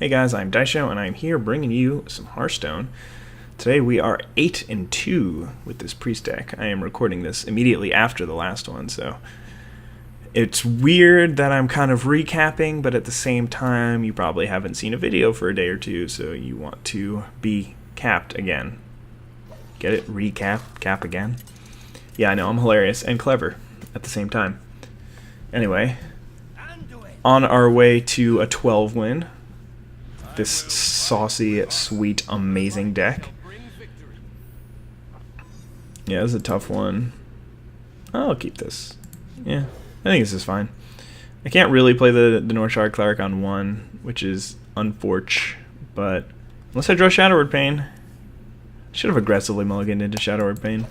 Hey guys, I'm Daisho, and I'm here bringing you some Hearthstone. Today we are 8-2 with this priest deck. I am recording this immediately after the last one, so it's weird that I'm kind of recapping, but at the same time, you probably haven't seen a video for a day or two, so you want to be capped again. Get it? Recap? Cap again? Yeah, I know, I'm hilarious and clever at the same time. Anyway, on our way to a 12 win. This saucy, sweet, amazing deck. Yeah, this is a tough one. I'll keep this. Yeah, I think this is fine. I can't really play the Northshire Cleric on 1, which is unfortunate, but unless I draw Shadow Word Pain, I should have aggressively mulliganed into Shadow Word Pain.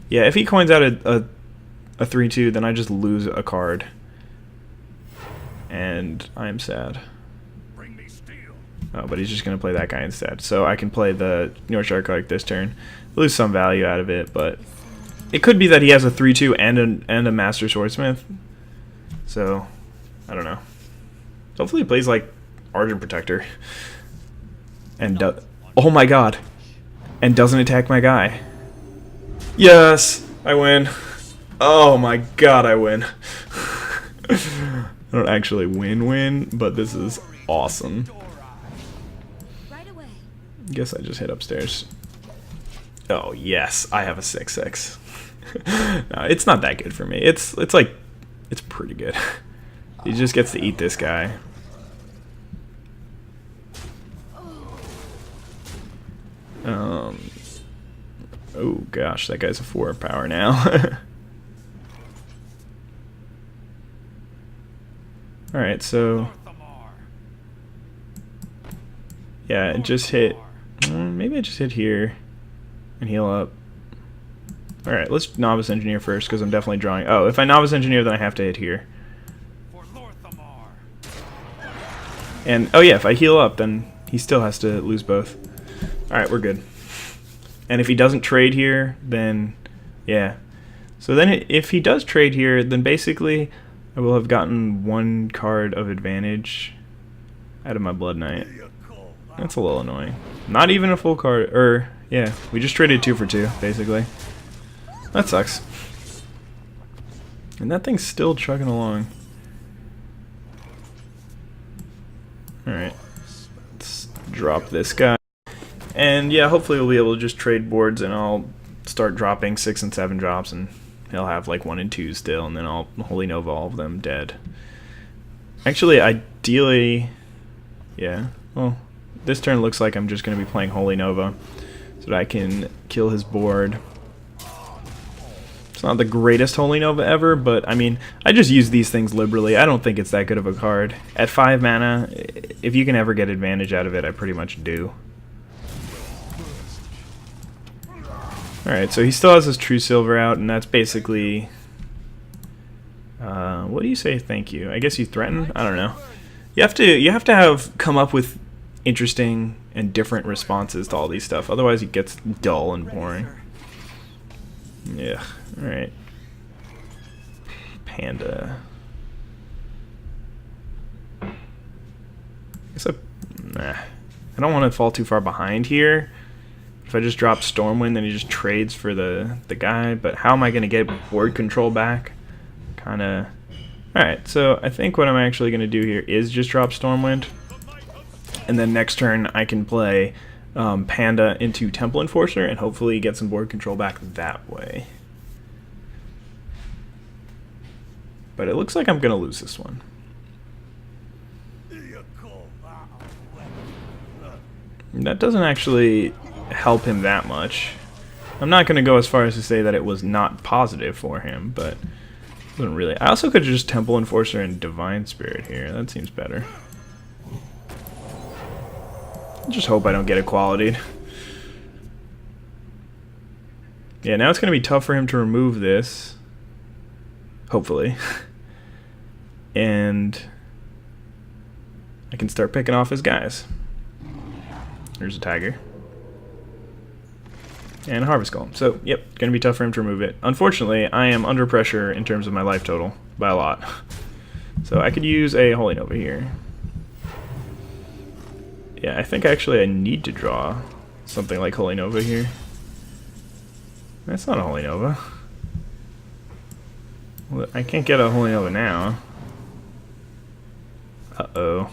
Yeah, if he coins out a 3-2, then I just lose a card. And I'm sad. Oh, but he's just going to play that guy instead. So I can play the Northshire Cleric this turn. Lose some value out of it, but it could be that he has a 3-2 and a Master Swordsmith. So, I don't know. Hopefully he plays like Argent Protector. And oh my god. And doesn't attack my guy. Yes! I win. Oh my god, I win. I don't actually win, but this is awesome. Guess I just hit upstairs. Oh yes, I have a 6-6. No, it's not that good for me. It's pretty good. He just gets to eat this guy. Oh gosh, that guy's a 4 power now. Alright, so yeah, it just hit. Maybe I just hit here and heal up. Alright, let's Novice Engineer first because I'm definitely drawing. Oh, if I Novice Engineer, then I have to hit here. And, oh yeah, if I heal up, then he still has to lose both. Alright, we're good. And if he doesn't trade here, then, yeah. So then if he does trade here, then basically I will have gotten 1 card of advantage out of my Blood Knight. That's a little annoying. Not even a full card, or, yeah, we just traded 2 for 2, basically. That sucks. And that thing's still chugging along. Alright, let's drop this guy. And yeah, hopefully we'll be able to just trade boards and I'll start dropping 6 and 7 drops and he'll have like 1 and 2 still, and then I'll Holy Nova all of them dead. Actually, ideally, yeah, well, this turn looks like I'm just going to be playing Holy Nova so that I can kill his board. It's not the greatest Holy Nova ever, but I mean, I just use these things liberally. I don't think it's that good of a card. At 5 mana, if you can ever get advantage out of it, I pretty much do. Alright, so he still has his True Silver out, and that's basically... what do you say thank you? I guess you threaten? I don't know. You have to have come up with interesting and different responses to all these stuff. Otherwise it gets dull and boring. Yeah, alright. Panda. Guess I don't want to fall too far behind here. If I just drop Stormwind, then he just trades for the guy. But how am I going to get board control back? Kinda. Alright, so I think what I'm actually going to do here is just drop Stormwind. And then next turn I can play Panda into Temple Enforcer and hopefully get some board control back that way. But it looks like I'm going to lose this one. That doesn't actually help him that much. I'm not going to go as far as to say that it was not positive for him, but it wasn't really. I also could just Temple Enforcer and Divine Spirit here. That seems better. Just hope I don't get equality'd. Yeah, now it's going to be tough for him to remove this. Hopefully. And I can start picking off his guys. There's a Tiger. And a Harvest Golem. So, yep, going to be tough for him to remove it. Unfortunately, I am under pressure in terms of my life total by a lot. So I could use a Holy Nova here. Yeah, I think actually I need to draw something like Holy Nova here. That's not a Holy Nova. Well, I can't get a Holy Nova now. Uh-oh.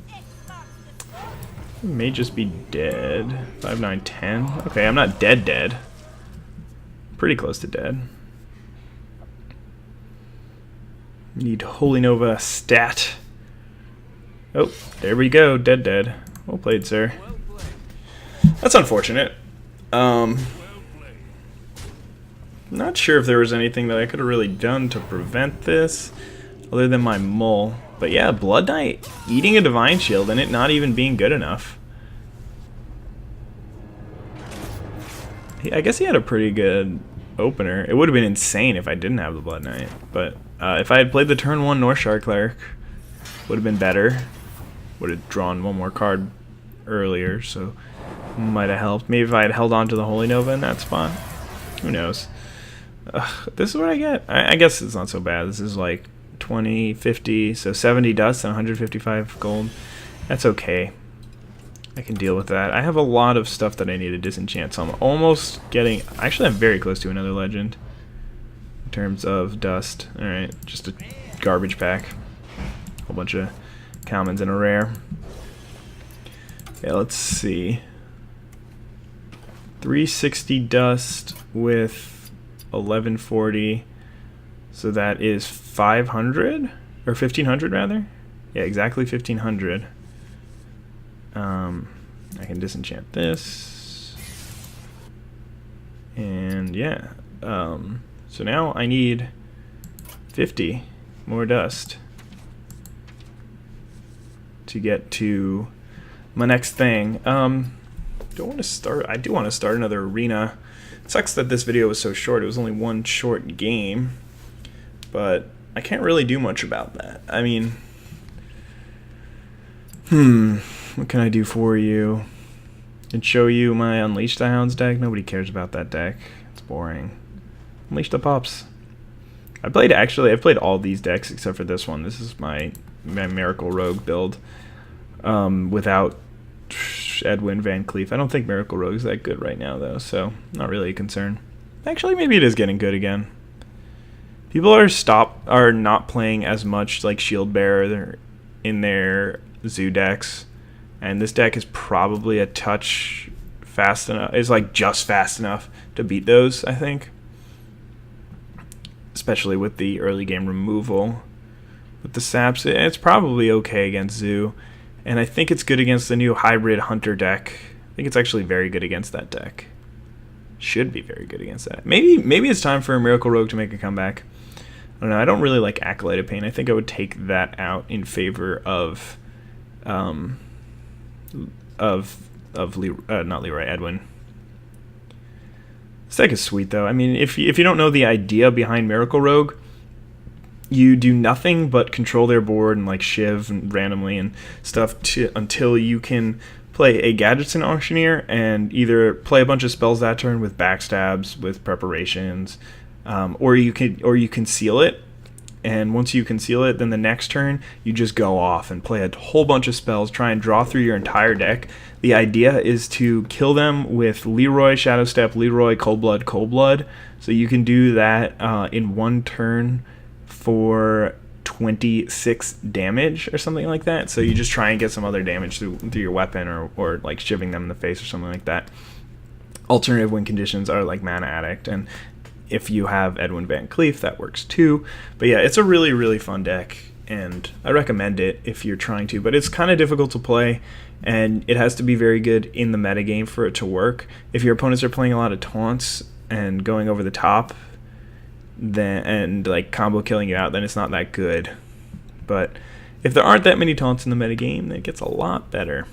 It may just be dead. 5, 9, 10. Okay, I'm not dead. Pretty close to dead. Need Holy Nova stat. Oh, there we go. Dead. Well played, sir. That's unfortunate. Not sure if there was anything that I could have really done to prevent this, other than my Mull. But yeah, Blood Knight eating a Divine Shield and it not even being good enough. I guess he had a pretty good opener. It would have been insane if I didn't have the Blood Knight. But if I had played the turn 1 Northshire Cleric, would have been better. Would have drawn one more card earlier, so might have helped. Maybe if I had held on to the Holy Nova in that spot. Who knows? This is what I get. I guess it's not so bad. This is like 20, 50, so 70 dust and 155 gold. That's okay. I can deal with that. I have a lot of stuff that I need to disenchant, so I'm almost getting... Actually, I'm very close to another legend in terms of dust. Alright, just a garbage pack. A whole bunch of commons and a rare. Yeah, let's see. 360 dust with 1140, so that is 500 or 1500 rather. Yeah, exactly 1500. I can disenchant this, and yeah. So now I need 50 more dust to get to my next thing. I do want to start another arena. It sucks that this video was so short. It was only one short game, but I can't really do much about that. I mean, what can I do for you? And show you my Unleash the Hounds deck? Nobody cares about that deck. It's boring. Unleash the Pups. I've played all these decks except for this one. This is my Miracle Rogue build without Edwin Van Cleef. I don't think Miracle Rogue is that good right now, though, so not really a concern. Actually, maybe it is getting good again. People are not playing as much like Shield Bearer in their Zoo decks, and this deck is probably a touch fast enough. It's like just fast enough to beat those, I think. Especially with the early game removal. With the saps, it's probably okay against Zoo. And I think it's good against the new Hybrid Hunter deck. I think it's actually very good against that deck. Should be very good against that. Maybe it's time for a Miracle Rogue to make a comeback. I don't know. I don't really like Acolyte of Pain. I think I would take that out in favor of not Leroy, Edwin. This deck is sweet though. I mean, if you don't know the idea behind Miracle Rogue, you do nothing but control their board and like shiv and randomly and stuff until you can play a Gadgetzin Auctioneer and either play a bunch of spells that turn with backstabs, with preparations, or you can seal it. And once you conceal it, then the next turn you just go off and play a whole bunch of spells, try and draw through your entire deck. The idea is to kill them with Leroy, Shadow Step, Leroy, Cold Blood. So you can do that in one turn for 26 damage or something like that. So you just try and get some other damage through your weapon or like shivving them in the face or something like that. Alternative win conditions are like Mana Addict, and if you have Edwin Van Cleef, that works too. But yeah, it's a really, really fun deck, and I recommend it if you're trying to, but it's kind of difficult to play, and it has to be very good in the metagame for it to work. If your opponents are playing a lot of taunts and going over the top, and like combo killing you out, then it's not that good. But if there aren't that many taunts in the metagame, then it gets a lot better.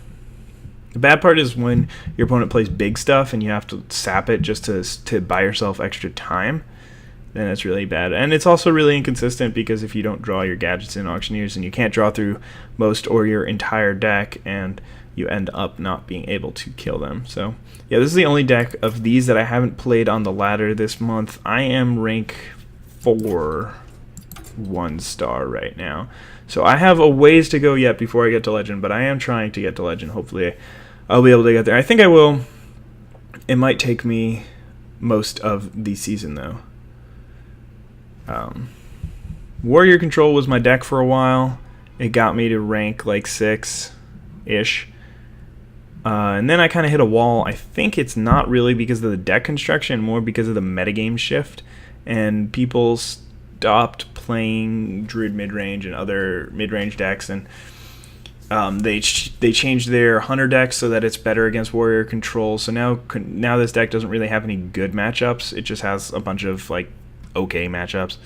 The bad part is when your opponent plays big stuff and you have to sap it just to buy yourself extra time, then it's really bad. And it's also really inconsistent because if you don't draw your gadgets in Auctioneers, and you can't draw through most or your entire deck, and you end up not being able to kill them. So yeah, this is the only deck of these that I haven't played on the ladder this month. I am rank 4 1-star right now. So I have a ways to go yet before I get to Legend, but I am trying to get to Legend. Hopefully I'll be able to get there. I think I will. It might take me most of the season, though. Warrior Control was my deck for a while. It got me to rank like 6-ish. And then I kind of hit a wall. I think it's not really because of the deck construction, more because of the metagame shift. And people stopped playing Druid midrange and other midrange decks, and they changed their Hunter deck so that it's better against Warrior Control. So now this deck doesn't really have any good matchups. It just has a bunch of like okay matchups,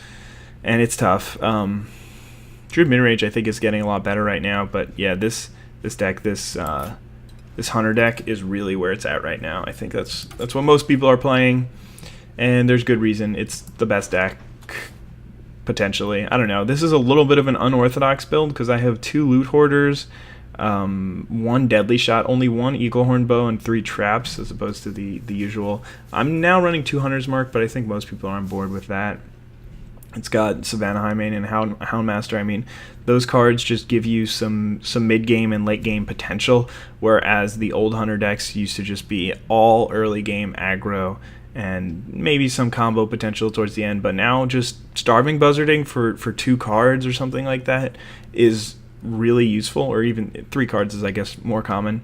and it's tough. Druid midrange I think is getting a lot better right now, but yeah, this deck, this Hunter deck is really where it's at right now. I think that's what most people are playing, and there's good reason. It's the best deck. Potentially. I don't know. This is a little bit of an unorthodox build because I have 2 Loot Hoarders, 1 Deadly Shot, only 1 Eaglehorn Bow, and 3 Traps as opposed to the usual. I'm now running 2 Hunter's Mark, but I think most people are on board with that. It's got Savannah Highmane and Houndmaster. I mean, those cards just give you some mid-game and late-game potential, whereas the old Hunter decks used to just be all early-game aggro and maybe some combo potential towards the end, but now just Starving Buzzarding for 2 cards or something like that is really useful, or even 3 cards is I guess more common,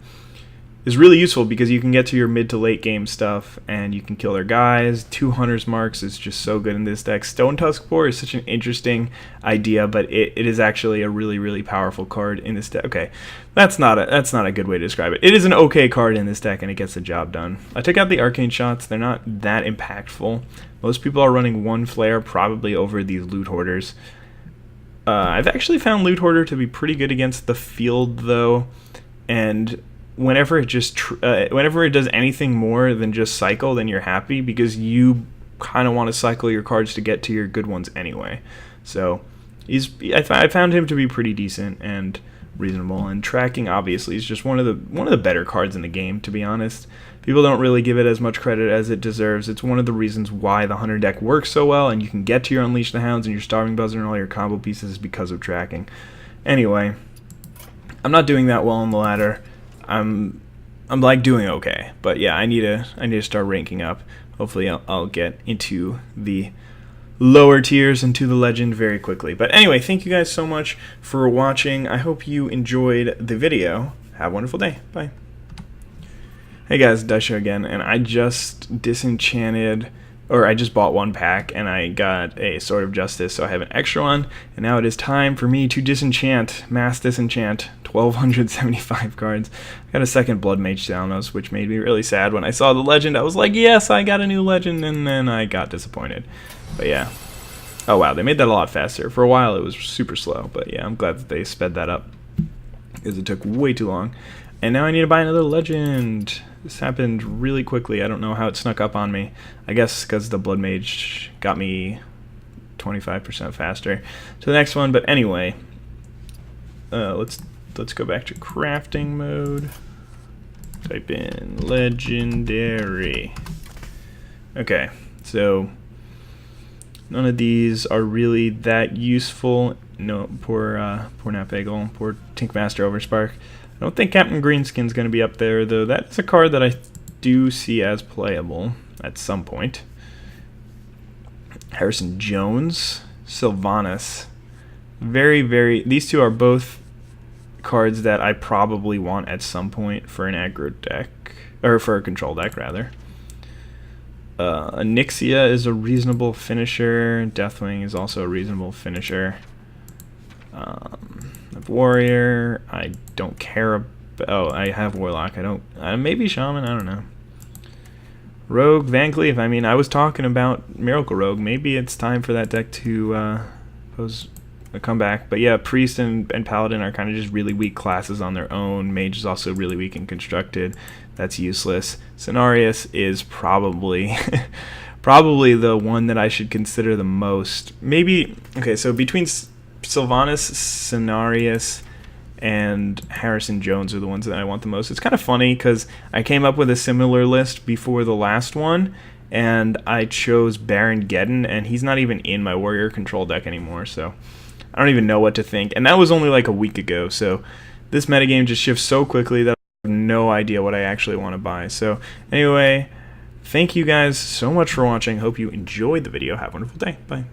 is really useful because you can get to your mid to late game stuff and you can kill their guys. 2 Hunter's Marks is just so good in this deck. Stone Tusk Boar is such an interesting idea, but it is actually a really, really powerful card in this deck. Okay, that's not a good way to describe it. It is an okay card in this deck and it gets the job done. I took out the Arcane Shots. They're not that impactful. Most people are running 1 Flare probably over these Loot Hoarders. I've actually found Loot Hoarder to be pretty good against the field though, and whenever it does anything more than just cycle, then you're happy because you kind of want to cycle your cards to get to your good ones anyway. So I found him to be pretty decent and reasonable, and tracking obviously is just one of the better cards in the game, to be honest. People don't really give it as much credit as it deserves. It's one of the reasons why the Hunter deck works so well and you can get to your Unleash the Hounds and your Starving Buzzard and all your combo pieces is because of tracking. Anyway, I'm not doing that well on the ladder. I'm like doing okay, but yeah, I need to start ranking up. Hopefully I'll get into the lower tiers and to the Legend very quickly. But anyway, thank you guys so much for watching. I hope you enjoyed the video. Have a wonderful day. Bye. Hey guys, IzDaisho again, and I just disenchanted, or I just bought 1 pack and I got a Sword of Justice, so I have an extra one, and now it is time for me to disenchant, mass disenchant 1,275 cards. I got a second Blood Mage Thalnos, which made me really sad. When I saw the Legend, I was like, yes, I got a new Legend, and then I got disappointed. But yeah. Oh wow, they made that a lot faster. For a while it was super slow, but yeah, I'm glad that they sped that up because it took way too long. And now I need to buy another Legend. This happened really quickly. I don't know how it snuck up on me. I guess because the Blood Mage got me 25% faster to the next one. But anyway, let's go back to crafting mode. Type in Legendary. Okay, so none of these are really that useful. No, poor Napagle, poor Tinkmaster Overspark. I don't think Captain Greenskin's going to be up there, though. That is a card that I do see as playable at some point. Harrison Jones, Sylvanas. These two are both cards that I probably want at some point for an aggro deck, or for a control deck, rather. Onyxia is a reasonable finisher. Deathwing is also a reasonable finisher. Warrior, I don't care about. Oh, I have Warlock. I don't. Maybe Shaman. I don't know. Rogue, Van Cleef. I mean, I was talking about Miracle Rogue. Maybe it's time for that deck to pose a comeback. But yeah, Priest and Paladin are kind of just really weak classes on their own. Mage is also really weak and constructed. That's useless. Cenarius is probably probably the one that I should consider the most. Maybe. Okay, so between Sylvanas, Cenarius, and Harrison Jones are the ones that I want the most. It's kind of funny because I came up with a similar list before the last one, and I chose Baron Geddon, and he's not even in my Warrior Control deck anymore, so I don't even know what to think. And that was only like a week ago, so this metagame just shifts so quickly that I have no idea what I actually want to buy. So anyway, thank you guys so much for watching. Hope you enjoyed the video. Have a wonderful day. Bye.